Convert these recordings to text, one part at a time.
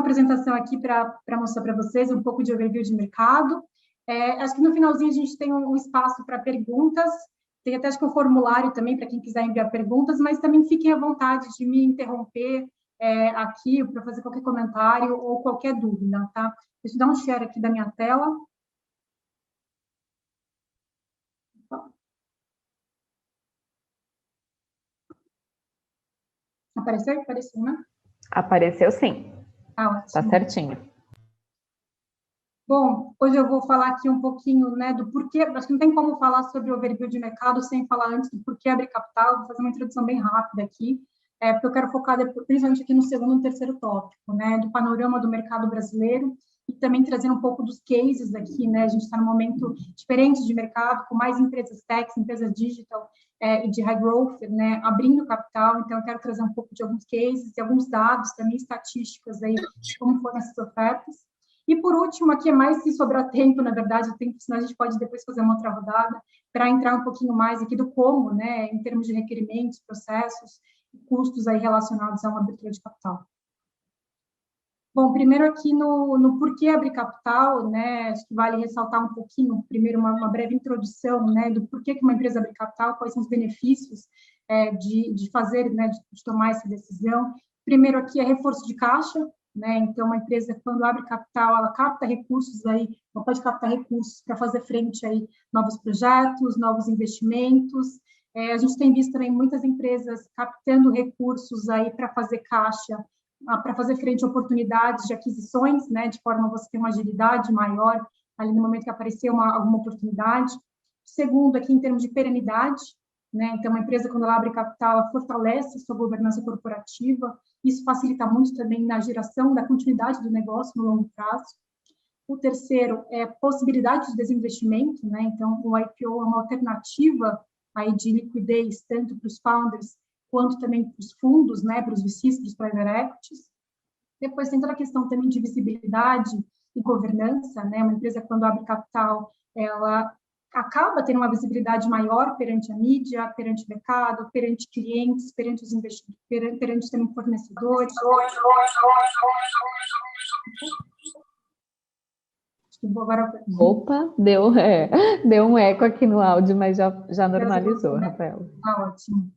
apresentação aqui para mostrar para vocês um pouco de overview de mercado. Acho que no finalzinho a gente tem um espaço para perguntas, tem até acho que um formulário também para quem quiser enviar perguntas, mas também fiquem à vontade de me interromper aqui para fazer qualquer comentário ou qualquer dúvida, tá? Deixa eu dar um share aqui da minha tela. Apareceu? Apareceu, né? Apareceu sim. Ótimo. Tá certinho. Bom, hoje eu vou falar aqui um pouquinho, né, do porquê, acho que não tem como falar sobre o overview de mercado sem falar antes do porquê abrir capital, vou fazer uma introdução bem rápida aqui, porque eu quero focar principalmente aqui no segundo e terceiro tópico, né, do panorama do mercado brasileiro e também trazer um pouco dos cases aqui, né, a gente está num momento diferente de mercado, com mais empresas tech, empresas digital e de high growth, né, abrindo capital, então eu quero trazer um pouco de alguns cases e alguns dados, também estatísticas aí, de como foram essas ofertas. E, por último, aqui é mais se sobrar tempo, na verdade, senão a gente pode depois fazer uma outra rodada, para entrar um pouquinho mais aqui do como, né, em termos de requerimentos, processos, custos aí relacionados a uma abertura de capital. Bom, primeiro aqui no porquê abrir capital, né, acho que vale ressaltar um pouquinho, primeiro uma breve introdução, né, do porquê que uma empresa abre capital, quais são os benefícios de fazer, né, de tomar essa decisão. Primeiro aqui é reforço de caixa, né, então uma empresa quando abre capital, ela capta recursos aí, ela pode captar recursos para fazer frente aí novos projetos, novos investimentos. A gente tem visto também muitas empresas captando recursos aí para fazer caixa, para fazer frente a oportunidades de aquisições, né, de forma a você ter uma agilidade maior ali no momento que aparecer alguma oportunidade. Segundo, aqui em termos de perenidade, né, então uma empresa quando ela abre capital, ela fortalece sua governança corporativa, isso facilita muito também na geração da continuidade do negócio no longo prazo. O terceiro é possibilidade de desinvestimento, né, então o IPO é uma alternativa aí de liquidez tanto para os founders quanto também para os fundos, né, para os VCs, para os private equities. Depois tem toda a questão também de visibilidade e governança, né, uma empresa quando abre capital, ela acaba tendo uma visibilidade maior perante a mídia, perante o mercado, perante clientes, perante os investidores, perante também fornecedores. Opa, deu um eco aqui no áudio, mas já normalizou, Rafael. Ótimo.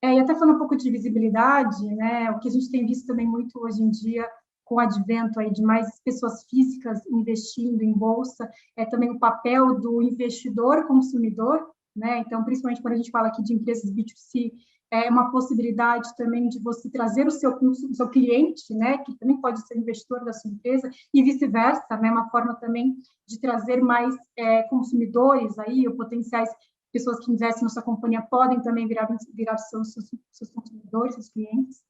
E até falando um pouco de visibilidade, né, o que a gente tem visto também muito hoje em dia, com o advento aí de mais pessoas físicas investindo em bolsa, é também o papel do investidor consumidor, né, então, principalmente quando a gente fala aqui de empresas B2C, é uma possibilidade também de você trazer o seu cliente, né, que também pode ser investidor da sua empresa, e vice-versa, né, uma forma também de trazer mais consumidores aí, ou potenciais pessoas que investem na sua companhia podem também virar seus consumidores, seus clientes.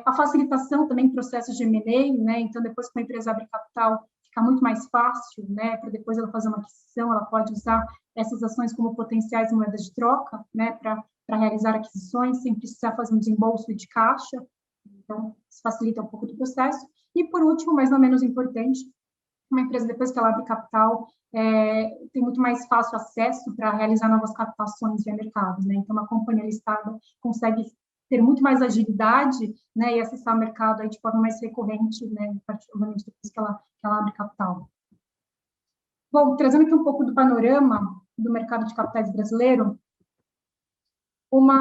A facilitação também em processos de M&A, né? Então, depois que uma empresa abre capital, fica muito mais fácil, né? Para depois ela fazer uma aquisição, ela pode usar essas ações como potenciais moedas de troca, né? Para realizar aquisições, sem precisar fazer um desembolso de caixa. Então, isso facilita um pouco do processo. E, por último, mas não menos importante, uma empresa, depois que ela abre capital, tem muito mais fácil acesso para realizar novas captações via mercado, né? Então, uma companhia listada consegue ter muito mais agilidade, né, e acessar o mercado aí de forma mais recorrente, né, particularmente depois que ela abre capital. Bom, trazendo aqui um pouco do panorama do mercado de capitais brasileiro, vou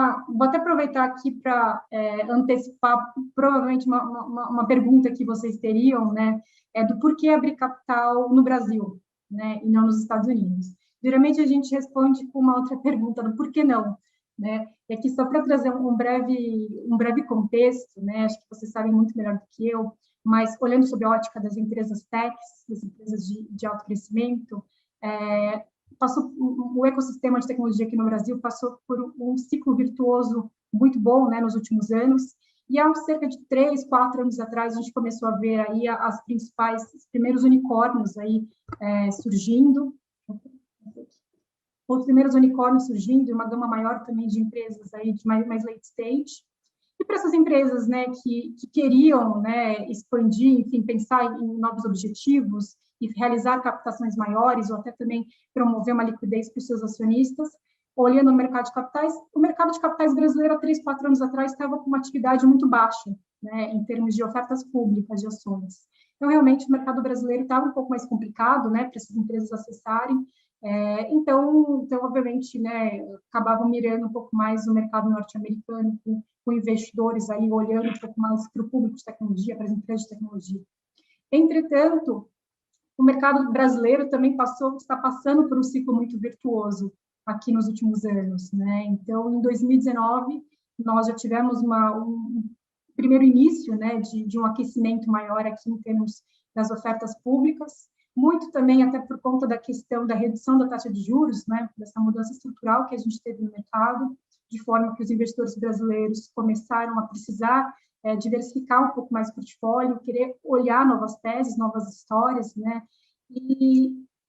até aproveitar aqui para antecipar provavelmente uma pergunta que vocês teriam, né, do porquê abrir capital no Brasil, né, e não nos Estados Unidos. Geralmente a gente responde com uma outra pergunta, do porquê não, né? E aqui só para trazer um breve contexto, né, acho que vocês sabem muito melhor do que eu, mas olhando sob a ótica das empresas techs, das empresas de alto crescimento, o ecossistema de tecnologia aqui no Brasil passou por um ciclo virtuoso muito bom, né, nos últimos anos, e há cerca de 3, 4 anos atrás a gente começou a ver aí os primeiros unicórnios aí surgindo, os primeiros unicórnios surgindo, e uma gama maior também de empresas aí de mais late stage. E para essas empresas, né, que queriam, né, expandir, enfim, pensar em novos objetivos e realizar captações maiores, ou até também promover uma liquidez para os seus acionistas, olhando o mercado de capitais brasileiro há 3, 4 anos atrás estava com uma atividade muito baixa, né, em termos de ofertas públicas de ações. Então, realmente, o mercado brasileiro estava um pouco mais complicado, né, para essas empresas acessarem. Então, obviamente, né, acabavam mirando um pouco mais o mercado norte-americano, com investidores ali olhando um pouco mais para o público de tecnologia, para as empresas de tecnologia. Entretanto, o mercado brasileiro também está passando por um ciclo muito virtuoso aqui nos últimos anos, né? Então, em 2019, nós já tivemos um primeiro início, né, de um aquecimento maior aqui em termos das ofertas públicas, muito também até por conta da questão da redução da taxa de juros, né, dessa mudança estrutural que a gente teve no mercado, de forma que os investidores brasileiros começaram a precisar diversificar um pouco mais o portfólio, querer olhar novas teses, novas histórias, né? E,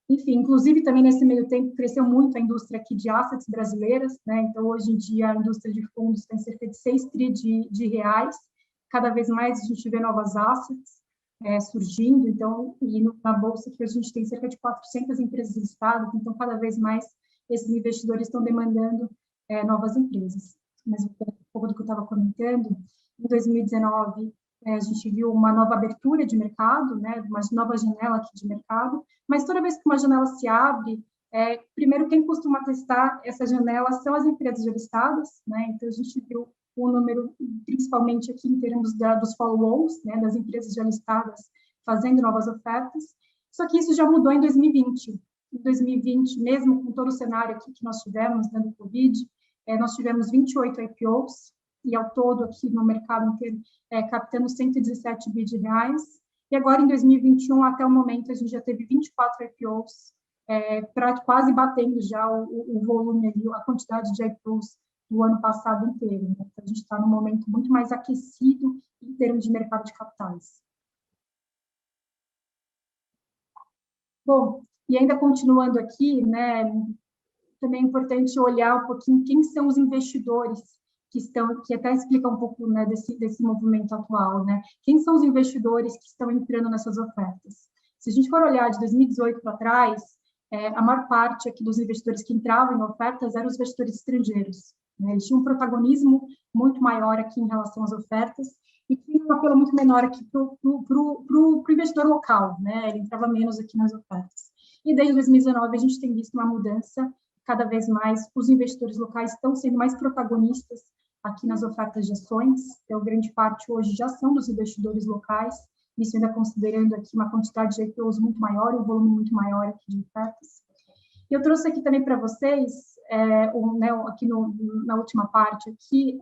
enfim, inclusive também nesse meio tempo cresceu muito a indústria aqui de assets brasileiras, né? Então, hoje em dia, a indústria de fundos tem cerca de 6 tri de reais, cada vez mais a gente vê novas assets surgindo, então, e na Bolsa que a gente tem cerca de 400 empresas listadas, então, cada vez mais esses investidores estão demandando novas empresas. Mas um pouco do que eu estava comentando, em 2019, a gente viu uma nova abertura de mercado, né, uma nova janela aqui de mercado, mas toda vez que uma janela se abre, primeiro quem costuma testar essa janela são as empresas já listadas, né, então a gente viu o número, principalmente aqui em termos dos follow-ons, né, das empresas já listadas fazendo novas ofertas, só que isso já mudou em 2020. Em 2020, mesmo com todo o cenário aqui que nós tivemos, dando Covid, nós tivemos 28 IPOs, e ao todo aqui no mercado inteiro, captando 117 bi de reais. E agora, em 2021, até o momento, a gente já teve 24 IPOs, quase batendo já o volume ali, a quantidade de IPOs do ano passado inteiro. Né? Então, a gente está num momento muito mais aquecido em termos de mercado de capitais. Bom, e ainda continuando aqui, né, também é importante olhar um pouquinho quem são os investidores que até explica um pouco, né, desse movimento atual, né? Quem são os investidores que estão entrando nessas ofertas? Se a gente for olhar de 2018 para trás, a maior parte aqui dos investidores que entravam em ofertas eram os investidores estrangeiros, né? Eles tinham um protagonismo muito maior aqui em relação às ofertas e tinha um apelo muito menor aqui para o investidor local, né? Ele entrava menos aqui nas ofertas. E desde 2019 a gente tem visto uma mudança, cada vez mais os investidores locais estão sendo mais protagonistas aqui nas ofertas de ações, então grande parte hoje já são dos investidores locais, isso ainda considerando aqui uma quantidade de IPOs muito maior, um volume muito maior aqui de ofertas. Eu trouxe aqui também para vocês, né, aqui na última parte aqui,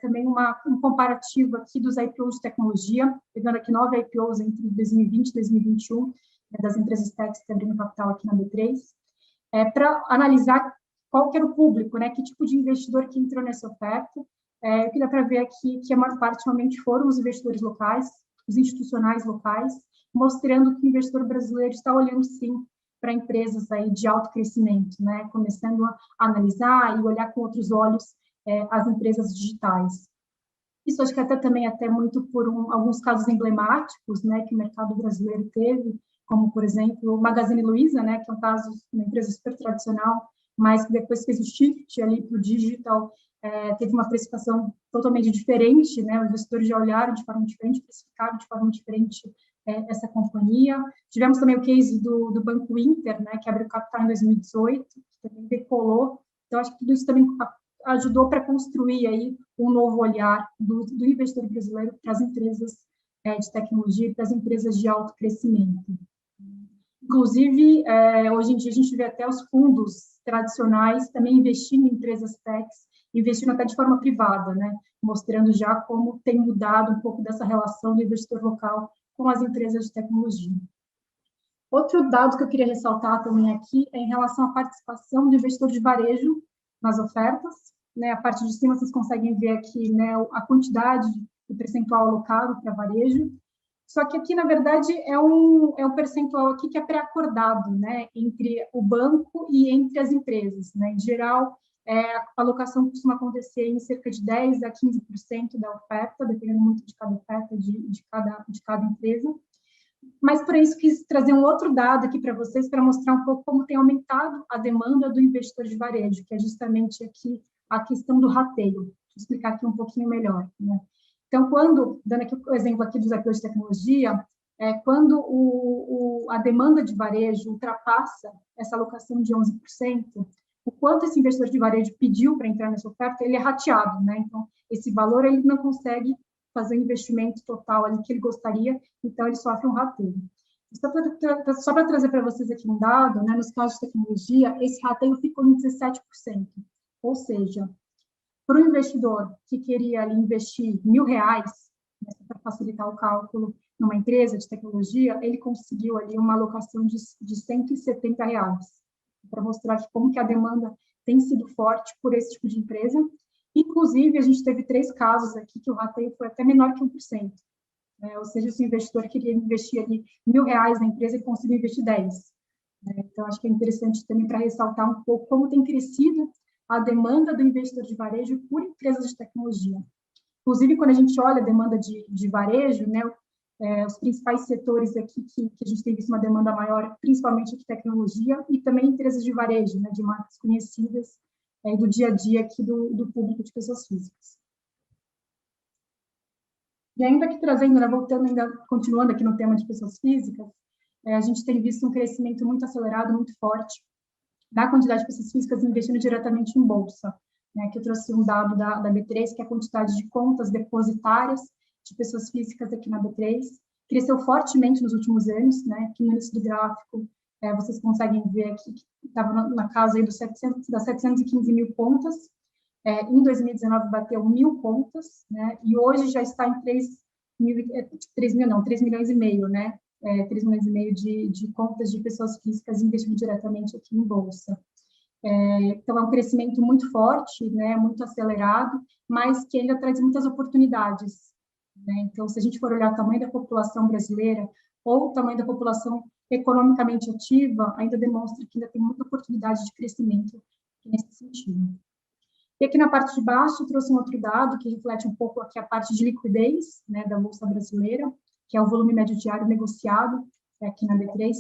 também um comparativo aqui dos IPOs de tecnologia, pegando aqui 9 IPOs entre 2020 e 2021, né, das empresas techs que abriram capital aqui na B3, para analisar qual que era o público, né, que tipo de investidor que entrou nessa oferta. O que dá para ver aqui que a maior parte realmente foram os investidores locais, os institucionais locais, mostrando que o investidor brasileiro está olhando, sim, para empresas aí de alto crescimento, né, começando a analisar e olhar com outros olhos as empresas digitais. Isso acho que até muito por alguns casos emblemáticos, né, que o mercado brasileiro teve, como, por exemplo, o Magazine Luiza, né, que é um caso de uma empresa super tradicional, mas que depois fez o shift ali para o digital, teve uma precificação totalmente diferente, né, os investidores já olharam de forma diferente, precificaram de forma diferente essa companhia. Tivemos também o case do Banco Inter, né, que abriu capital em 2018, que também decolou. Então, acho que tudo isso também ajudou para construir aí um novo olhar do investidor brasileiro para as empresas de tecnologia e para as empresas de alto crescimento. Inclusive, hoje em dia, a gente vê até os fundos tradicionais também investindo em empresas techs, investindo até de forma privada, né? Mostrando já como tem mudado um pouco dessa relação do investidor local com as empresas de tecnologia. Outro dado que eu queria ressaltar também aqui é em relação à participação do investidor de varejo nas ofertas, né? A parte de cima vocês conseguem ver aqui, né, a quantidade de percentual alocado para varejo. Só que aqui, na verdade, é um percentual aqui que é pré-acordado, né, entre o banco e entre as empresas, né? Em geral, a alocação costuma acontecer em cerca de 10% a 15% da oferta, dependendo muito de cada oferta de cada empresa. Mas, por isso, quis trazer um outro dado aqui para vocês, para mostrar um pouco como tem aumentado a demanda do investidor de varejo, que é justamente aqui a questão do rateio. Deixa eu explicar aqui um pouquinho melhor, né? Então, dando aqui o exemplo aqui dos IPOs de tecnologia, quando a demanda de varejo ultrapassa essa alocação de 11%, o quanto esse investidor de varejo pediu para entrar nessa oferta, ele é rateado, né? Então, esse valor ele não consegue fazer o investimento total ali que ele gostaria, então ele sofre um rateio. Só para trazer para vocês aqui um dado, né, nos casos de tecnologia, esse rateio ficou em 17%, ou seja, para o investidor que queria ali investir R$ 1.000, né, para facilitar o cálculo, numa empresa de tecnologia, ele conseguiu ali uma alocação de R$ 170, para mostrar como que a demanda tem sido forte por esse tipo de empresa. Inclusive, a gente teve 3 casos aqui que o rateio foi até menor que 1%. Ou seja, se o investidor queria investir ali R$ 1.000 na empresa, ele conseguiu investir 10. Então, acho que é interessante também para ressaltar um pouco como tem crescido a demanda do investidor de varejo por empresas de tecnologia. Inclusive, quando a gente olha a demanda de varejo, né, os principais setores aqui que a gente tem visto uma demanda maior, principalmente de tecnologia, e também empresas de varejo, né, de marcas conhecidas, do dia a dia aqui do público de pessoas físicas. E ainda aqui trazendo, né, continuando aqui no tema de pessoas físicas, a gente tem visto um crescimento muito acelerado, muito forte, da quantidade de pessoas físicas investindo diretamente em bolsa, né, que eu trouxe um dado da B3, que é a quantidade de contas depositárias de pessoas físicas aqui na B3, cresceu fortemente nos últimos anos, né, que no início do gráfico vocês conseguem ver aqui que estava na casa aí das 715 mil contas, em 2019 bateu 1.000 contas, né, e hoje já está em 3 milhões e meio, né, 3 milhões e meio de contas de pessoas físicas investindo diretamente aqui em bolsa. Então, é um crescimento muito forte, né, muito acelerado, mas que ainda traz muitas oportunidades, né? Então, se a gente for olhar o tamanho da população brasileira ou o tamanho da população economicamente ativa, ainda demonstra que ainda tem muita oportunidade de crescimento nesse sentido. E aqui na parte de baixo, eu trouxe um outro dado que reflete um pouco aqui a parte de liquidez, né, da Bolsa Brasileira, que é o volume médio diário negociado aqui na B3,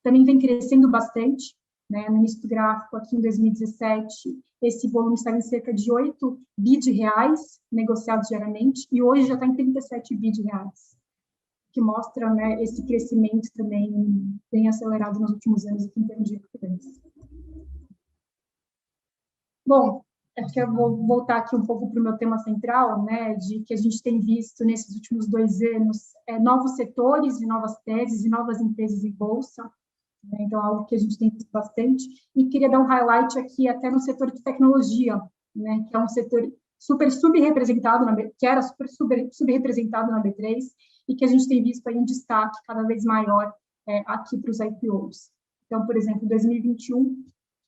também vem crescendo bastante, né, no início do gráfico, aqui em 2017, esse volume estava em cerca de 8 bi de reais negociados diariamente, e hoje já está em 37 bi de reais, que mostra, né, esse crescimento também bem acelerado nos últimos anos aqui em termos de liquidez. Bom, acho que eu vou voltar aqui um pouco para o meu tema central, né, de que a gente tem visto nesses últimos 2 anos novos setores e novas teses e novas empresas em bolsa, né, então algo que a gente tem visto bastante, e queria dar um highlight aqui até no setor de tecnologia, né, que é um setor super subrepresentado, que era super subrepresentado na B3, e que a gente tem visto aí um destaque cada vez maior aqui para os IPOs. Então, por exemplo, em 2021,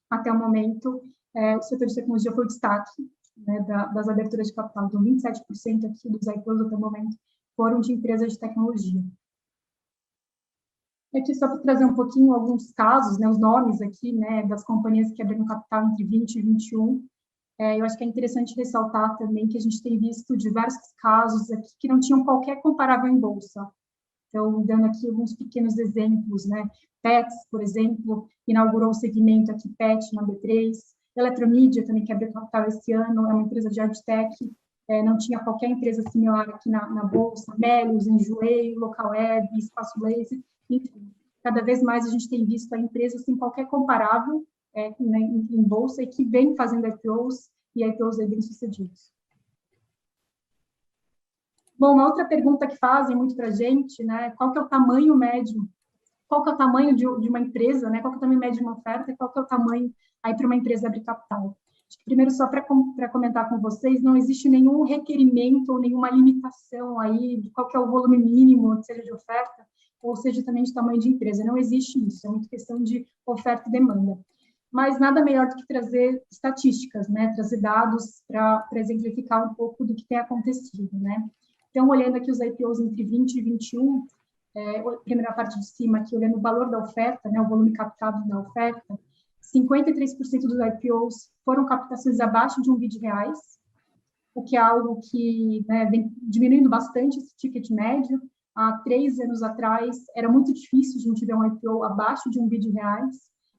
até o momento, o setor de tecnologia foi o destaque, né, das aberturas de capital. Então, 27% aqui dos IPOs até o momento foram de empresas de tecnologia. Aqui só para trazer um pouquinho alguns casos, né, os nomes aqui, né, das companhias que abriram capital entre 20 e 21. Eu acho que é interessante ressaltar também que a gente tem visto diversos casos aqui que não tinham qualquer comparável em bolsa. Então, dando aqui alguns pequenos exemplos, né, Pets, por exemplo, inaugurou o segmento aqui Pet na B3, Eletromídia também, que abriu capital esse ano, é uma empresa de AdTech, não tinha qualquer empresa similar aqui na bolsa, Melius, Enjoei, Localweb, Espaço Laser, enfim, cada vez mais a gente tem visto a empresa sem qualquer comparável né, em bolsa e que vem fazendo IPOs e IPOs bem-sucedidos. Bom, uma outra pergunta que fazem muito para a gente, né, qual que é o tamanho médio, qual que é o tamanho de uma empresa, né, qual que é o tamanho médio de uma oferta e qual que é o tamanho aí para uma empresa abrir capital. Primeiro, só para comentar com vocês, não existe nenhum requerimento ou nenhuma limitação aí de qual que é o volume mínimo, seja de oferta, ou seja também de tamanho de empresa. Não existe isso, é muito questão de oferta e demanda. Mas nada melhor do que trazer estatísticas, né? Trazer dados para exemplificar um pouco do que tem acontecido, né? Então, olhando aqui os IPOs entre 20 e 21, a primeira parte de cima aqui, olhando o valor da oferta, né? O volume captado da oferta, 53% dos IPOs foram captações abaixo de 1 bi de reais, o que é algo que, né, vem diminuindo bastante esse ticket médio, há 3 anos atrás, era muito difícil a gente ver um IPO abaixo de R$ 1 bi.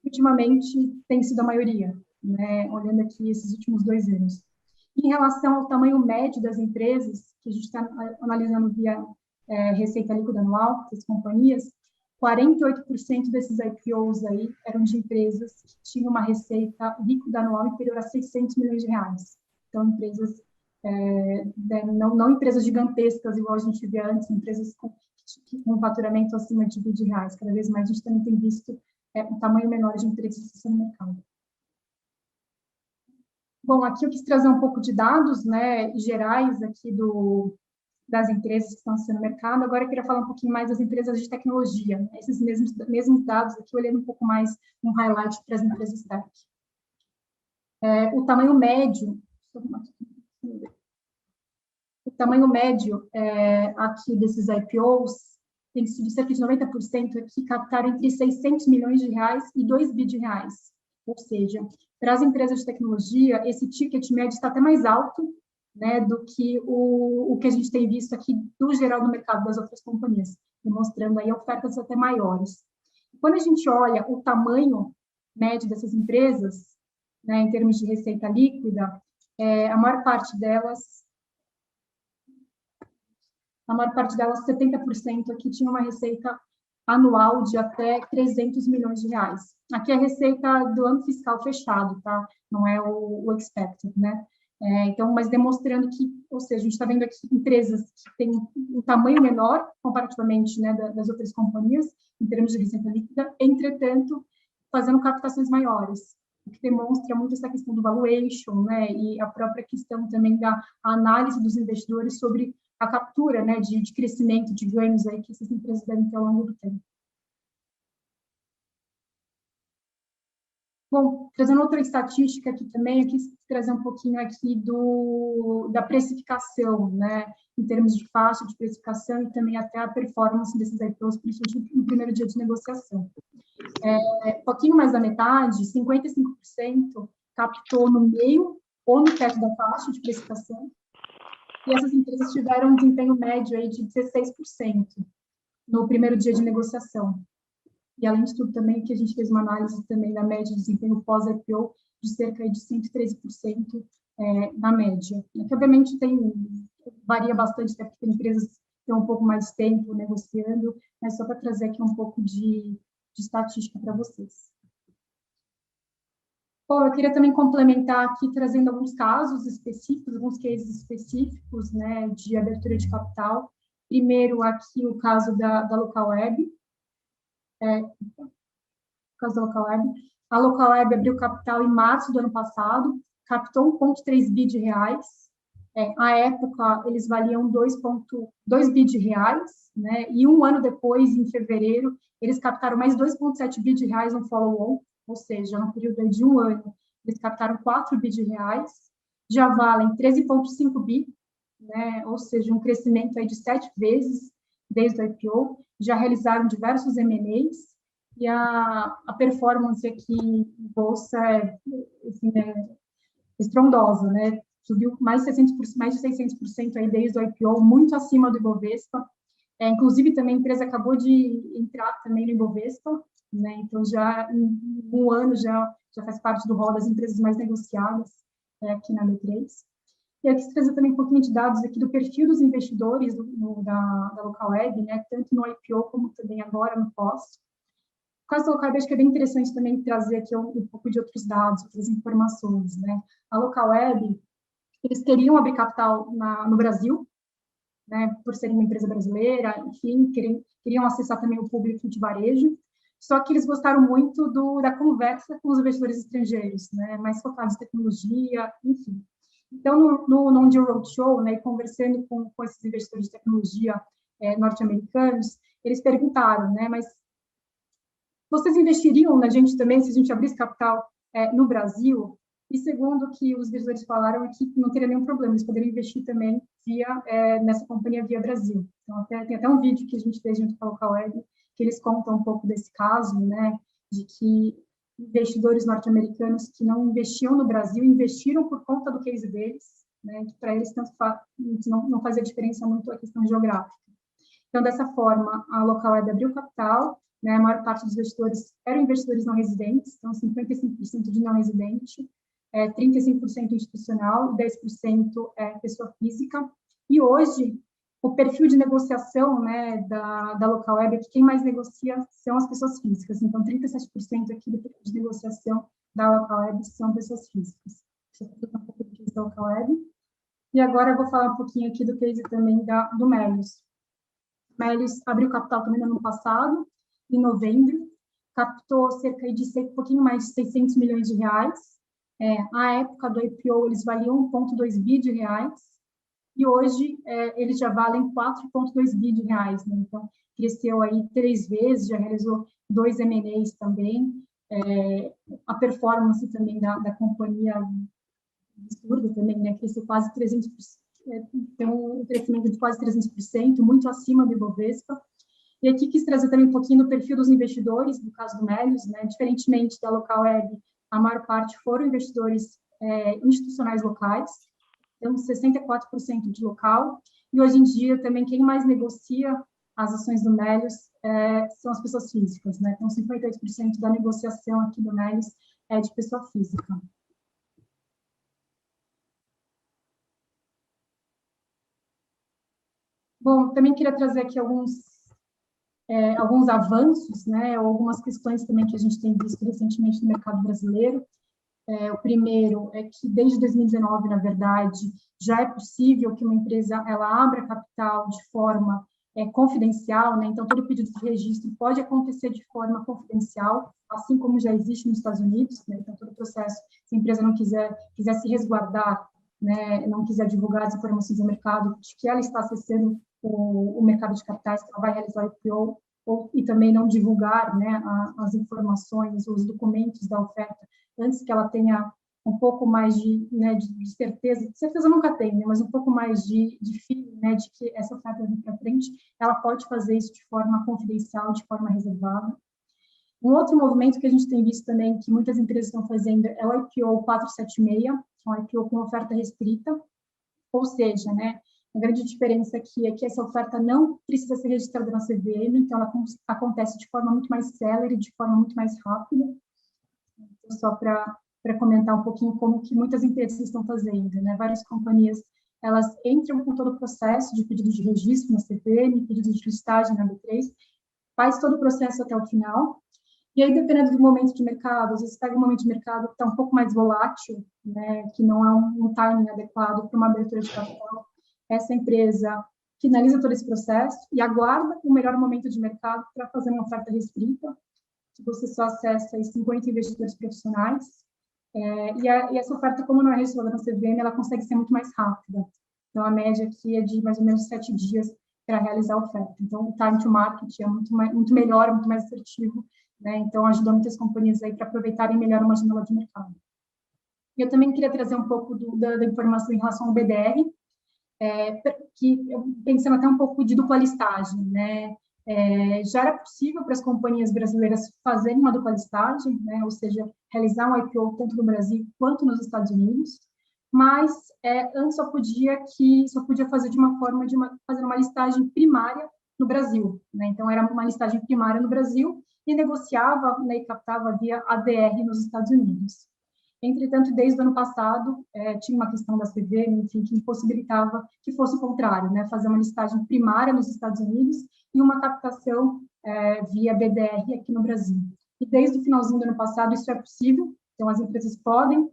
Ultimamente, tem sido a maioria, né? Olhando aqui esses últimos 2 anos. Em relação ao tamanho médio das empresas, que a gente está analisando via receita líquida anual das companhias, 48% desses IPOs aí eram de empresas que tinham uma receita líquida anual inferior a R$ 600 milhões. Então, empresas, não empresas gigantescas, igual a gente via antes, empresas com faturamento acima de R$ 1 bi. Cada vez mais a gente também tem visto um tamanho menor de empresas no mercado. Bom, aqui eu quis trazer um pouco de dados, né, gerais aqui das empresas que estão sendo no mercado. Agora eu queria falar um pouquinho mais das empresas de tecnologia, né? Esses mesmos dados aqui, olhando um pouco mais um highlight para as empresas tech. O tamanho médio aqui desses IPOs tem sido cerca de 90% aqui captaram entre R$ 600 milhões e R$ 2 bi. Ou seja, para as empresas de tecnologia, esse ticket médio está até mais alto, né, do que o que a gente tem visto aqui do geral do mercado das outras companhias, demonstrando aí ofertas até maiores. Quando a gente olha o tamanho médio dessas empresas, né, em termos de receita líquida, a maior parte delas, 70% aqui tinha uma receita anual de até R$ 300 milhões. Aqui é a receita do ano fiscal fechado, tá? Não é o expected, né? Então, mas demonstrando que, ou seja, a gente está vendo aqui empresas que têm um tamanho menor, comparativamente, né, das outras companhias, em termos de receita líquida, entretanto, fazendo captações maiores, o que demonstra muito essa questão do valuation, né, e a própria questão também da análise dos investidores sobre a captura, né, de crescimento, de ganhos aí que essas empresas devem ter ao longo do tempo. Bom, trazendo outra estatística aqui também, eu quis trazer um pouquinho aqui da precificação, né, em termos de faixa de precificação e também até a performance desses IPOs, principalmente no primeiro dia de negociação. Um pouquinho mais da metade, 55%, captou no meio ou no teto da faixa de precificação, e essas empresas tiveram um desempenho médio aí de 16% no primeiro dia de negociação. E, além de tudo, também que a gente fez uma análise também da média de desempenho pós-IPO de cerca de 113% na média. Que, obviamente, varia bastante, até porque tem empresas que têm um pouco mais de tempo negociando, mas só para trazer aqui um pouco de estatística para vocês. Bom, eu queria também complementar aqui, trazendo alguns casos específicos, alguns cases específicos, né, de abertura de capital. Primeiro, aqui, o caso da Localweb. A Localweb abriu capital em março do ano passado, captou 1,3 bi de reais. À época, eles valiam 2,2 bi de reais, né? E um ano depois, em fevereiro, eles captaram mais 2,7 bi de reais no follow-on, ou seja, no período de um ano, eles captaram 4 bi de reais, já valem 13,5 bi, né? Ou seja, um crescimento aí de 7 vezes desde o IPO, já realizaram diversos M&As, e a performance aqui em bolsa assim, estrondosa, né? Subiu mais de 600% aí desde o IPO, muito acima do Ibovespa. Inclusive, também a empresa acabou de entrar também no Ibovespa, né? Então, já em um ano já faz parte do rol das empresas mais negociadas aqui na B3. E aqui trazer também um pouquinho de dados aqui do perfil dos investidores da Localweb, né? Tanto no IPO como também agora no pós. O caso da Localweb, acho que é bem interessante também trazer aqui um pouco de outros dados, outras informações, né? A Localweb, eles queriam abrir capital no Brasil, né, por serem uma empresa brasileira, enfim, queriam acessar também o público de varejo, só que eles gostaram muito da conversa com os investidores estrangeiros, né, mais focados em tecnologia, enfim. Então, no Non-Deal Roadshow, né, conversando com esses investidores de tecnologia norte-americanos, eles perguntaram, né, mas vocês investiriam na gente também se a gente abrisse capital no Brasil? E segundo o que os investidores falaram é que não teria nenhum problema, eles poderiam investir também nessa companhia via Brasil. Então, tem até um vídeo que a gente fez junto com a Localweb, que eles contam um pouco desse caso, né, de que investidores norte-americanos que não investiam no Brasil investiram por conta do case deles, né, que para eles não fazia diferença muito a questão geográfica. Então, dessa forma, a Localweb abriu capital, né, a maior parte dos investidores eram investidores não residentes, então 55% de não residente, 35% institucional e 10% pessoa física. E hoje, o perfil de negociação, né, da Localweb é que quem mais negocia são as pessoas físicas. Então, 37% aqui do perfil de negociação da Localweb são pessoas físicas. Deixa eu falar um pouco do case da Localweb. E agora eu vou falar um pouquinho aqui do case também do Melius. Melius abriu capital também no ano passado, em novembro, captou cerca de um pouquinho mais de 600 milhões de reais. À época do IPO, eles valiam 1,2 bi de reais, e hoje eles já valem 4,2 bi de reais, né? Então, cresceu aí 3 vezes, já realizou 2 M&As também, a performance também da companhia absurda também, né? Cresceu quase 300%, tem um crescimento de quase 300%, muito acima do Ibovespa. E aqui quis trazer também um pouquinho do perfil dos investidores, no caso do Melius, né? Diferentemente da Localweb, a maior parte foram investidores institucionais locais, então 64% de local, e hoje em dia também quem mais negocia as ações do Melius são as pessoas físicas, né? Então 58% da negociação aqui do Melius é de pessoa física. Bom, também queria trazer aqui alguns avanços, né, ou algumas questões também que a gente tem visto recentemente no mercado brasileiro. O primeiro é que, desde 2019, na verdade, já é possível que uma empresa ela abra capital de forma confidencial, né? Então, todo pedido de registro pode acontecer de forma confidencial, assim como já existe nos Estados Unidos, né? Então, todo o processo, se a empresa não quiser se resguardar, né, não quiser divulgar as informações do mercado, de que ela está acessando o mercado de capitais, que ela vai realizar o IPO, e também não divulgar, né, as informações, os documentos da oferta, antes que ela tenha um pouco mais de certeza nunca tem, né, mas um pouco mais de feeling, né, de que essa oferta vai vir para frente, ela pode fazer isso de forma confidencial, de forma reservada. Um outro movimento que a gente tem visto também, que muitas empresas estão fazendo, é o IPO 476, que é um IPO com oferta restrita, ou seja, né, a grande diferença aqui é que essa oferta não precisa ser registrada na CVM, então ela acontece de forma muito mais célere, de forma muito mais rápida. Então, só para comentar um pouquinho como que muitas empresas estão fazendo, né? Várias companhias, elas entram com todo o processo de pedido de registro na CVM, pedido de listagem na B3, faz todo o processo até o final, e aí, dependendo do momento de mercado, às vezes pega um momento de mercado que está um pouco mais volátil, né, que não há um timing adequado para uma abertura de capital, essa empresa finaliza todo esse processo e aguarda o melhor momento de mercado para fazer uma oferta restrita, que você só acessa 50 investidores profissionais, e essa oferta, como não é registrada na CVM, ela consegue ser muito mais rápida. Então, a média aqui é de mais ou menos 7 dias para realizar a oferta. Então, o time to market é muito melhor, muito mais assertivo, né? Então, ajuda muitas companhias aí para aproveitarem melhor uma janela de mercado. Eu também queria trazer um pouco da informação em relação ao BDR, que pensando até um pouco de dupla listagem, né? Já era possível para as companhias brasileiras fazerem uma dupla listagem, né? Ou seja, realizar um IPO tanto no Brasil quanto nos Estados Unidos, mas antes só podia fazer de uma forma fazer uma listagem primária no Brasil, né? Então era uma listagem primária no Brasil e negociava, né, e captava via ADR nos Estados Unidos. Entretanto, desde o ano passado, tinha uma questão da CVM, enfim, que impossibilitava que fosse o contrário, né, fazer uma listagem primária nos Estados Unidos e uma captação via BDR aqui no Brasil. E desde o finalzinho do ano passado, isso é possível, então as empresas podem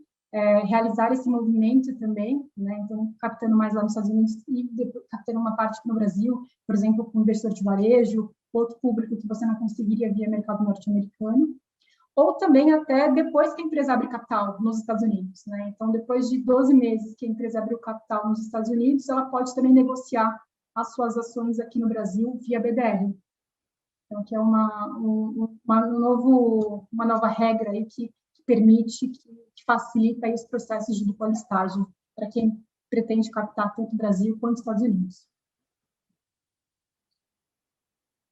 realizar esse movimento também, né, então captando mais lá nos Estados Unidos e captando uma parte aqui no Brasil, por exemplo, com investidor de varejo, outro público que você não conseguiria via mercado norte-americano, ou também até depois que a empresa abre capital nos Estados Unidos, né? Então, depois de 12 meses que a empresa abriu capital nos Estados Unidos, ela pode também negociar as suas ações aqui no Brasil via BDR. Então, que é uma nova regra aí que permite, que facilita aí os processos de dupla listagem para quem pretende captar tanto o Brasil quanto os Estados Unidos.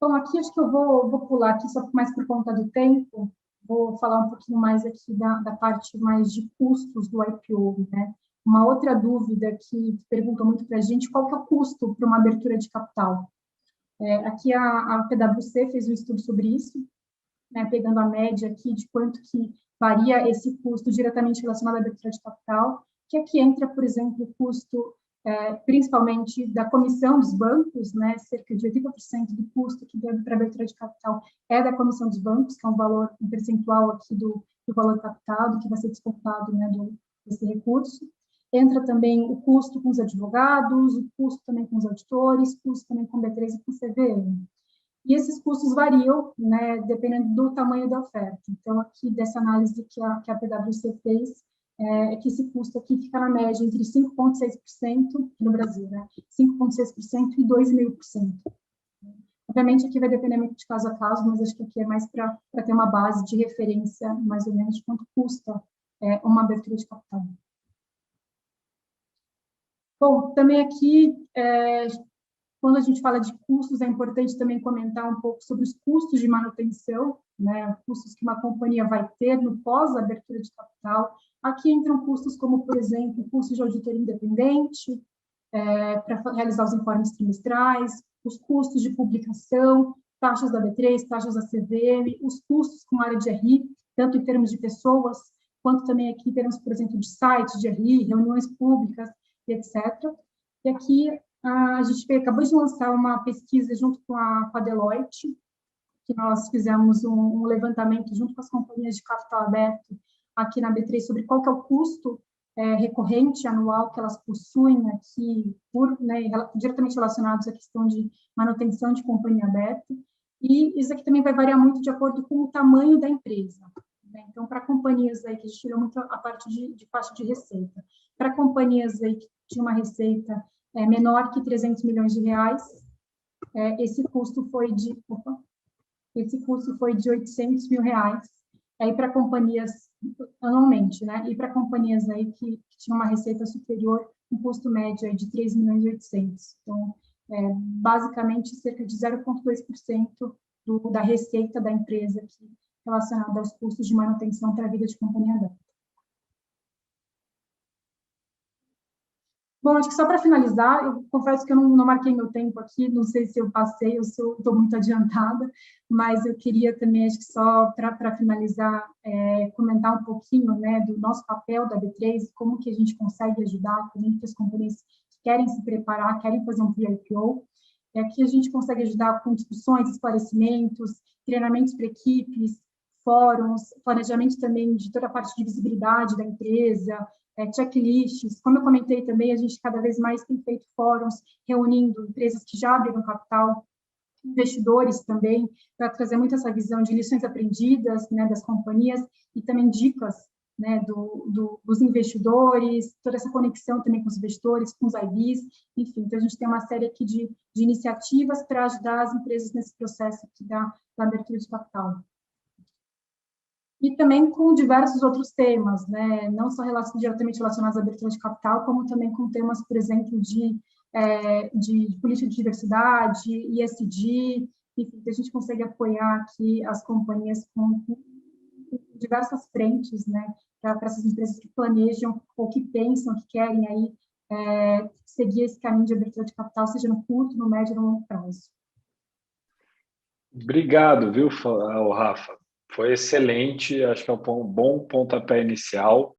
Bom, aqui acho que eu vou pular aqui só mais por conta do tempo. Vou falar um pouquinho mais aqui da parte mais de custos do IPO, né? Uma outra dúvida que perguntam muito para a gente, qual que é o custo para uma abertura de capital? Aqui a PwC fez um estudo sobre isso, né, pegando a média aqui de quanto que varia esse custo diretamente relacionado à abertura de capital, que aqui entra, por exemplo, o custo principalmente da comissão dos bancos, né, cerca de 80% do custo que deve para a abertura de capital é da comissão dos bancos, que é um percentual aqui do valor captado, que vai ser descontado, né, desse recurso. Entra também o custo com os advogados, o custo também com os auditores, custo também com B3 e com CVM. E esses custos variam, né, dependendo do tamanho da oferta. Então, aqui, dessa análise que a PwC fez, é que esse custo aqui fica na média entre 5,6% no Brasil, né, 5,6% e 2,5%. Obviamente, aqui vai depender muito de caso a caso, mas acho que aqui é mais para ter uma base de referência, mais ou menos, de quanto custa uma abertura de capital. Bom, também aqui, quando a gente fala de custos, é importante também comentar um pouco sobre os custos de manutenção, né, custos que uma companhia vai ter no pós-abertura de capital. Aqui entram custos como, por exemplo, custo de auditoria independente, para realizar os informes trimestrais, os custos de publicação, taxas da B3, taxas da CVM, os custos com a área de RI, tanto em termos de pessoas, quanto também aqui em termos, por exemplo, de sites de RI, reuniões públicas, etc. E aqui a gente acabou de lançar uma pesquisa junto com a Deloitte, que nós fizemos um levantamento junto com as companhias de capital aberto aqui na B3 sobre qual que é o custo recorrente anual que elas possuem aqui, diretamente relacionados à questão de manutenção de companhia aberta. E isso aqui também vai variar muito de acordo com o tamanho da empresa. Né? Então, para companhias aí que a gente tirou muito a parte de faixa de receita, para companhias aí que tinham uma receita menor que 300 milhões de reais, esse custo foi de 800 mil reais, aí para companhias anualmente, né? E para companhias aí que tinham uma receita superior, um custo médio aí de 3 milhões e 800. Então, basicamente, cerca de 0,2% da receita da empresa aqui, relacionada aos custos de manutenção para a vida de companhia aberta. Bom, acho que só para finalizar, eu confesso que eu não marquei meu tempo aqui, não sei se eu passei ou se eu estou muito adiantada, mas eu queria também, acho que só para finalizar, comentar um pouquinho, né, do nosso papel da B3, como que a gente consegue ajudar também as companhias que querem se preparar, querem fazer um pre-IPO, que a gente consegue ajudar com discussões, esclarecimentos, treinamentos para equipes, fóruns, planejamento também de toda a parte de visibilidade da empresa, checklists. Como eu comentei também, a gente cada vez mais tem feito fóruns reunindo empresas que já abriram capital, investidores também, para trazer muito essa visão de lições aprendidas, né, das companhias e também dicas, né, dos investidores, toda essa conexão também com os investidores, com os IBs, enfim. Então, a gente tem uma série aqui de iniciativas para ajudar as empresas nesse processo aqui da abertura de capital. E também com diversos outros temas, né? Não só diretamente relacionados à abertura de capital, como também com temas, por exemplo, de política de diversidade, ESG, enfim, que a gente consegue apoiar aqui as companhias com diversas frentes, né? Para essas empresas que planejam ou que pensam, que querem aí seguir esse caminho de abertura de capital, seja no curto, no médio e no longo prazo. Obrigado, viu, Rafa? Foi excelente, acho que é um bom pontapé inicial.